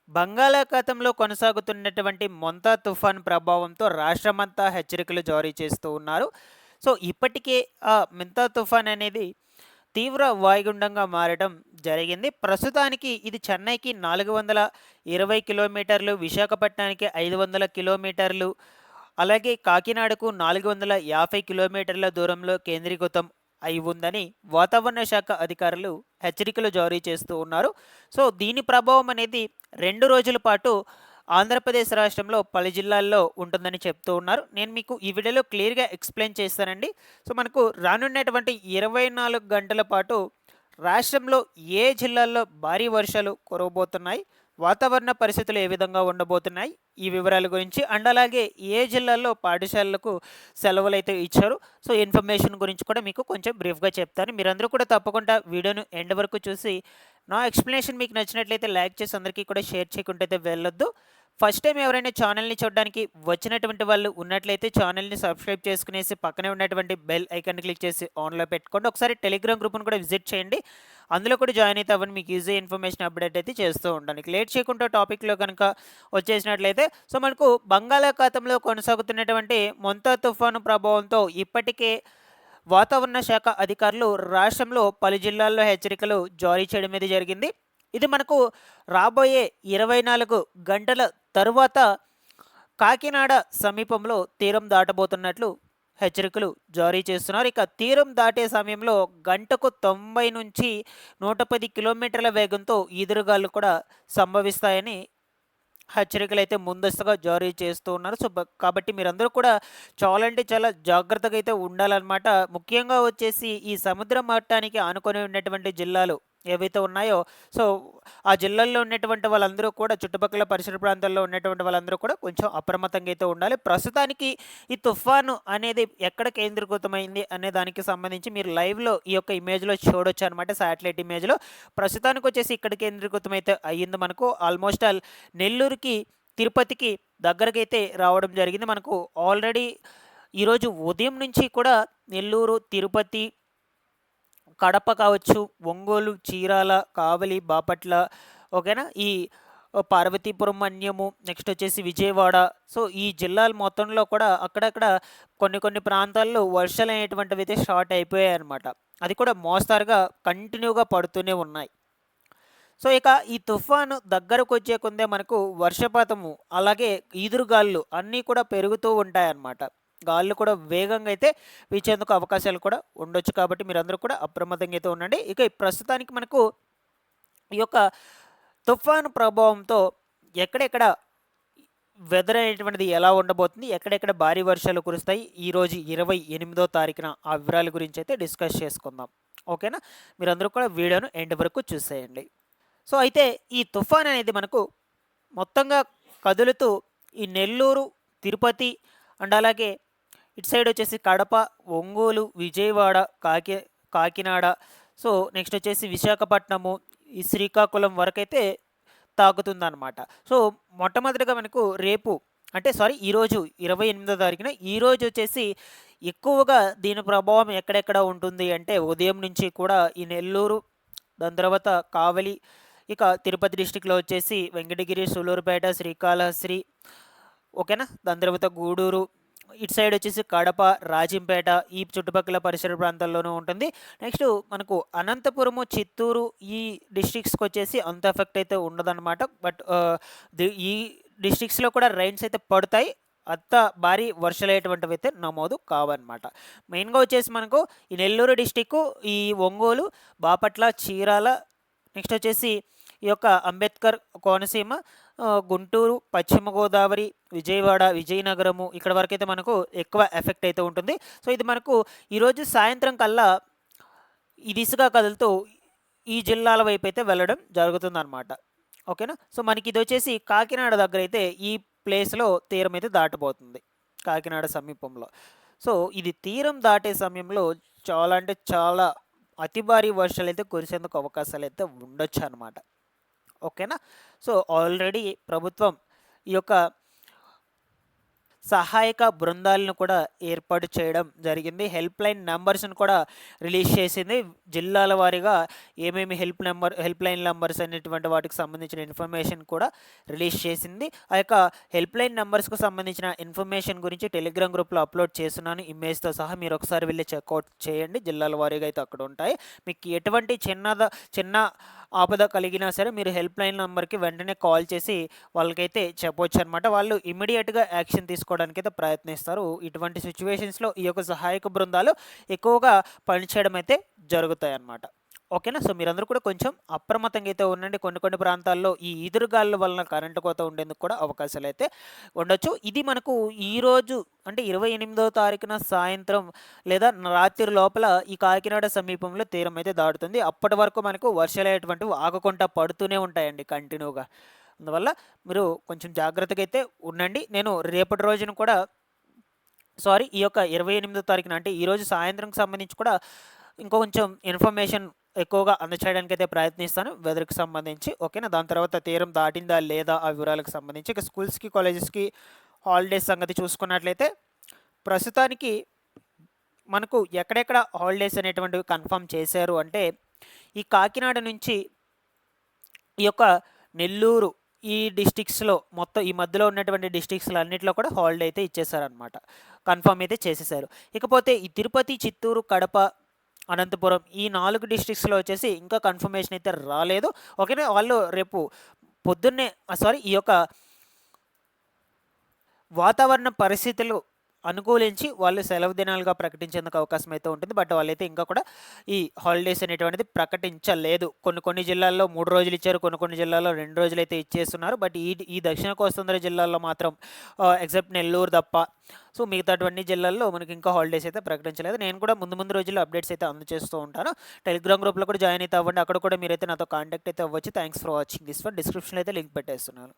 బంగాళాఖాతంలో కొనసాగుతున్నటువంటి మొంతా తుఫాన్ ప్రభావంతో రాష్ట్రమంతా హెచ్చరికలు జారీ చేస్తూ ఉన్నారు. సో, ఇప్పటికే మింతా తుఫాన్ అనేది తీవ్ర వాయుగుండంగా మారడం జరిగింది. ప్రస్తుతానికి ఇది చెన్నైకి 420 కిలోమీటర్లు, విశాఖపట్నానికి 500 కిలోమీటర్లు, అలాగే కాకినాడకు 450 కిలోమీటర్ల దూరంలో కేంద్రీకృతం అయి ఉందని వాతావరణ శాఖ అధికారులు హెచ్చరికలు జారీ చేస్తూ ఉన్నారు. సో, దీని ప్రభావం అనేది 2 రోజుల పాటు ఆంధ్రప్రదేశ్ రాష్ట్రంలో పలు జిల్లాల్లో ఉంటుందని చెప్తూ ఉన్నారు. నేను మీకు ఈ వీడియోలో క్లియర్‌గా ఎక్స్‌ప్లెయిన్ చేస్తానండి. సో, మనకు రానున్నటువంటి 24 గంటల పాటు రాష్ట్రంలో ఏ జిల్లాల్లో భారీ వర్షాలు కురవబోతున్నాయి, వాతావరణ పరిస్థితులు ఏ విధంగా ఉండబోతున్నాయి, ఈ వివరాల గురించి అండ్ అలాగే ఏ జిల్లాల్లో పాఠశాలలకు సెలవులైతే ఇచ్చారు. సో, ఇన్ఫర్మేషన్ గురించి కూడా మీకు కొంచెం బ్రీఫ్‌గా చెప్తాను. మీరందరూ కూడా తప్పకుండా వీడియోను ఎండ్ వరకు చూసి నా ఎక్స్‌ప్లనేషన్ మీకు నచ్చినట్లయితే లైక్ చేసి అందరికీ కూడా షేర్ చేయకుంటే అయితే వెళ్ళొద్దు. ఫస్ట్ టైం ఎవరైనా ఛానల్‌ని చూడడానికి వచ్చినటువంటి వాళ్ళు ఉన్నట్లయితే ఛానల్‌ని సబ్స్క్రైబ్ చేసుకునేసి పక్కనే ఉన్నటువంటి బెల్ ఐకాన్ క్లిక్ చేసి ఆన్‌లో పెట్టుకోండి. ఒకసారి టెలిగ్రామ్ గ్రూప్‌ని కూడా విజిట్ చేయండి. అందులో కూడా జాయిన్ అయితే అవ్వండి. మీకు ఈజీ ఇన్ఫర్మేషన్ అప్డేట్ అయితే చేస్తూ ఉంటాను. లేట్ చేయకుండా టాపిక్‌లో గనుక వచ్చేసినట్లయితే సో, మనకు బంగాళాఖాతంలో కొనసాగుతున్నటువంటి మొంతా తుఫాను ప్రభావంతో ఇప్పటికే వాతావరణ శాఖ అధికారులు రాష్ట్రంలో పలు జిల్లాల్లో హెచ్చరికలు జారీ చేయడం అనేది జరిగింది. ఇది మనకు రాబోయే 24 గంటల తరువాత కాకినాడ సమీపంలో తీరం దాటబోతున్నట్లు హెచ్చరికలు జారీ చేస్తున్నారు. ఇక తీరం దాటే సమయంలో గంటకు 90 నుంచి 110 కిలోమీటర్ల వేగంతో ఈదురుగాలు కూడా సంభవిస్తాయని హెచ్చరికలైతే ముందస్తుగా జారీ చేస్తూ ఉన్నారు. సో, కాబట్టి మీరందరూ కూడా చాలా అంటే చాలా జాగ్రత్తగా అయితే ఉండాలన్నమాట. ముఖ్యంగా వచ్చేసి ఈ సముద్ర మట్టానికి ఆనుకొని ఉన్నటువంటి జిల్లాలు ఏవైతే ఉన్నాయో, సో, ఆ జిల్లాల్లో ఉన్నటువంటి వాళ్ళందరూ కూడా చుట్టుపక్కల పరిసర ప్రాంతాల్లో ఉన్నటువంటి వాళ్ళందరూ కూడా కొంచెం అప్రమత్తంగా అయితే ఉండాలి. ప్రస్తుతానికి ఈ తుఫాను అనేది ఎక్కడ కేంద్రీకృతమైంది అనే దానికి సంబంధించి మీరు లైవ్‌లో ఈ యొక్క ఇమేజ్‌లో చూడొచ్చనమాట. శాటిలైట్ ఇమేజ్‌లో. ప్రస్తుతానికొచ్చేసి ఇక్కడ కేంద్రీకృతమైతే అయ్యింది మనకు. ఆల్మోస్ట్ ఆల్ నెల్లూరుకి, తిరుపతికి దగ్గరకైతే రావడం జరిగింది. మనకు ఆల్రెడీ ఈరోజు ఉదయం నుంచి కూడా నెల్లూరు, తిరుపతి, కడప కావచ్చు, ఒంగోలు, చీరాల, కావలి, బాపట్ల ఓకేనా? ఈ పార్వతీపురం మన్యము, నెక్స్ట్ వచ్చేసి విజయవాడ. సో, ఈ జిల్లాల మొత్తంలో కూడా అక్కడక్కడ కొన్ని కొన్ని ప్రాంతాల్లో వర్షాలనేటువంటివైతే స్టార్ట్ అయిపోయాయన్నమాట. అది కూడా మోస్తరుగా కంటిన్యూగా పడుతూనే ఉన్నాయి. సో, ఇక ఈ తుఫాను దగ్గరకొచ్చే కొందే మనకు వర్షపాతము, అలాగే ఈదురుగాలులు అన్నీ కూడా పెరుగుతూ ఉంటాయన్నమాట. గాలులు కూడా వేగంగా అయితే వీచేందుకు అవకాశాలు కూడా ఉండొచ్చు. కాబట్టి మీరందరూ కూడా అప్రమత్తంగా అయితే ఉండండి. ఇక ఈ ప్రస్తుతానికి మనకు ఈ యొక్క తుఫాను ప్రభావంతో ఎక్కడెక్కడ వెదర్ అనేటువంటిది ఎలా ఉండబోతుంది, ఎక్కడెక్కడ భారీ వర్షాలు కురుస్తాయి, ఈరోజు 28వ తారీఖున ఆ వివరాల గురించి అయితే డిస్కస్ చేసుకుందాం. ఓకేనా? మీరందరూ కూడా వీడియోను ఎండ్ వరకు చూసేయండి. సో, అయితే ఈ తుఫాన్ అనేది మనకు మొత్తంగా కదులుతూ ఈ నెల్లూరు, తిరుపతి అండ్ అలాగే ఇటు సైడ్ వచ్చేసి కడప, ఒంగోలు, విజయవాడ, కాకినాడ, సో, నెక్స్ట్ వచ్చేసి విశాఖపట్నము, ఈ శ్రీకాకుళం వరకైతే తాకుతుందనమాట. సో, మొట్టమొదటిగా మనకు రేపు అంటే సారీ ఈరోజు 28వ తారీఖున ఈరోజు వచ్చేసి ఎక్కువగా దీని ప్రభావం ఎక్కడెక్కడ ఉంటుంది అంటే ఉదయం నుంచి కూడా ఈ నెల్లూరు, దాని తర్వాత కావలి, ఇక తిరుపతి డిస్ట్రిక్ట్‌లో వచ్చేసి వెంకటగిరి, సూలూరుపేట, శ్రీకాళహస్తి ఓకేనా? దాని తర్వాత గూడూరు, ఇటు సైడ్ వచ్చేసి కడప, రాజంపేట ఈ చుట్టుపక్కల పరిసర ప్రాంతాల్లోనూ ఉంటుంది. నెక్స్ట్ మనకు అనంతపురము, చిత్తూరు ఈ డిస్ట్రిక్ట్స్‌కి వచ్చేసి అంత ఎఫెక్ట్ అయితే ఉండదన్నమాట. బట్ ఈ డిస్ట్రిక్ట్స్‌లో కూడా రైన్స్ అయితే పడతాయి. అంత భారీ వర్షాలయ్యేటువంటివి అయితే నమోదు కావన్నమాట. మెయిన్‌గా వచ్చేసి మనకు ఈ నెల్లూరు డిస్టిక్కు, ఈ ఒంగోలు, బాపట్ల, చీరాల, నెక్స్ట్ వచ్చేసి ఈ యొక్క అంబేద్కర్ కోనసీమ, గుంటూరు, పశ్చిమ గోదావరి, విజయవాడ, విజయనగరము ఇక్కడ వరకైతే మనకు ఎక్కువ ఎఫెక్ట్ అయితే ఉంటుంది. సో, ఇది మనకు ఈరోజు సాయంత్రం కల్లా ఈ దిశగా కదులుతూ ఈ జిల్లాల వైపు అయితే వెళ్ళడం జరుగుతుందనమాట. ఓకేనా? సో, మనకి ఇది వచ్చేసి కాకినాడ దగ్గర అయితే ఈ ప్లేస్‌లో తీరం అయితే దాటబోతుంది. కాకినాడ సమీపంలో. సో, ఇది తీరం దాటే సమయంలో చాలా అంటే చాలా అతి భారీ వర్షాలైతే కురిసేందుకు అవకాశాలైతే ఉండొచ్చనమాట. ఓకేనా? సో, ఆల్రెడీ ప్రభుత్వం ఈ యొక్క సహాయక బృందాలను కూడా ఏర్పాటు చేయడం జరిగింది. హెల్ప్ లైన్ నంబర్స్‌ని కూడా రిలీజ్ చేసింది. జిల్లాల వారీగా ఏమేమి హెల్ప్ లైన్ నంబర్స్ అనేటువంటి వాటికి సంబంధించిన ఇన్ఫర్మేషన్ కూడా రిలీజ్ చేసింది. ఆ యొక్క హెల్ప్ లైన్ నంబర్స్‌కు సంబంధించిన ఇన్ఫర్మేషన్ గురించి టెలిగ్రామ్ గ్రూప్‌లో అప్లోడ్ చేస్తున్నాను. ఇమేజ్‌తో సహా మీరు ఒకసారి వెళ్లి చెక్‌ఔట్ చేయండి. జిల్లాల వారీగా అయితే అక్కడ ఉంటాయి. మీకు ఎటువంటి చిన్న ఆపద కలిగినా సరే మీరు హెల్ప్ లైన్ నంబర్‌కి వెంటనే కాల్ చేసి వాళ్ళకైతే చెప్పొచ్చనమాట. వాళ్ళు ఇమ్మీడియేట్‌గా యాక్షన్ తీసుకోవడానికైతే ప్రయత్నిస్తారు. ఇటువంటి సిట్యుయేషన్స్‌లో ఈ యొక్క సహాయక బృందాలు ఎక్కువగా పనిచేయడం అయితే జరుగుతాయన్నమాట. ఓకేనా? సో, మీరందరూ కూడా కొంచెం అప్రమత్తంగా అయితే ఉండండి. కొన్ని ప్రాంతాల్లో ఈ ఈదురుగాలుల వలన కరెంటు కోత ఉండేందుకు కూడా అవకాశాలైతే ఉండొచ్చు. ఇది మనకు ఈరోజు అంటే 28వ తారీఖున సాయంత్రం లేదా రాత్రి లోపల ఈ కాకినాడ సమీపంలో తీరం అయితే దాటుతుంది. అప్పటి వరకు మనకు వర్షాలనేటువంటివి ఆగకుండా పడుతూనే ఉంటాయండి కంటిన్యూగా. అందువల్ల మీరు కొంచెం జాగ్రత్తగా అయితే ఉండండి. నేను రేపటి రోజున కూడా ఈ యొక్క 28వ తారీఖున అంటే ఈరోజు సాయంత్రంకి సంబంధించి కూడా ఇంకొంచెం ఇన్ఫర్మేషన్ ఎక్కువగా అందచేయడానికైతే ప్రయత్నిస్తాను వెదర్‌కి సంబంధించి. ఓకేనా? దాని తర్వాత తీరం దాటిందా లేదా ఆ వివరాలకు సంబంధించి. ఇక స్కూల్స్‌కి, కాలేజెస్‌కి హాలిడేస్ సంగతి చూసుకున్నట్లయితే ప్రస్తుతానికి మనకు ఎక్కడెక్కడ హాలిడేస్ అనేటువంటివి కన్ఫర్మ్ చేశారు అంటే ఈ కాకినాడ నుంచి ఈ యొక్క నెల్లూరు ఈ డిస్ట్రిక్ట్స్‌లో మొత్తం ఈ మధ్యలో ఉన్నటువంటి డిస్ట్రిక్ట్స్‌లో అన్నిట్లో కూడా హాలిడే అయితే ఇచ్చేసారనమాట. కన్ఫర్మ్ అయితే చేసేసారు. ఇకపోతే ఈ తిరుపతి, చిత్తూరు, కడప, అనంతపురం ఈ 4 డిస్ట్రిక్ట్స్‌లో వచ్చేసి ఇంకా కన్ఫర్మేషన్ అయితే రాలేదు. ఓకేనా? వాళ్ళు రేపు పొద్దున్నే ఈ యొక్క వాతావరణ పరిస్థితులు అనుకూలించి వాళ్ళు సెలవు దినాలుగా ప్రకటించేందుకు అవకాశం అయితే ఉంటుంది. బట్ వాళ్ళైతే ఇంకా కూడా ఈ హాలిడేస్ అనేటువంటిది ప్రకటించలేదు. కొన్ని జిల్లాల్లో 3 రోజులు ఇచ్చారు. కొన్ని జిల్లాల్లో 2 రోజులైతే ఇచ్చేస్తున్నారు. బట్ ఈ దక్షిణ కోస్తాంధ్ర జిల్లాల్లో మాత్రం ఎక్సెప్ట్ నెల్లూరు తప్ప సో మిగతాటువంటి జిల్లాల్లో మనకి ఇంకా హాలిడేస్ అయితే ప్రకటించలేదు. నేను కూడా ముందు రోజుల్లో అప్డేట్స్ అయితే అందజేస్తూ ఉంటాను. టెలిగ్రామ్ గ్రూప్‌లో కూడా జాయిన్ అయితే అవ్వండి. అక్కడ కూడా మీరైతే నాతో కాంటాక్ట్ అయితే అవ్వచ్చు. Thanks for watching this one. డిస్క్రిప్షన్‌లో అయితే లింక్ పెట్టేస్తున్నాను.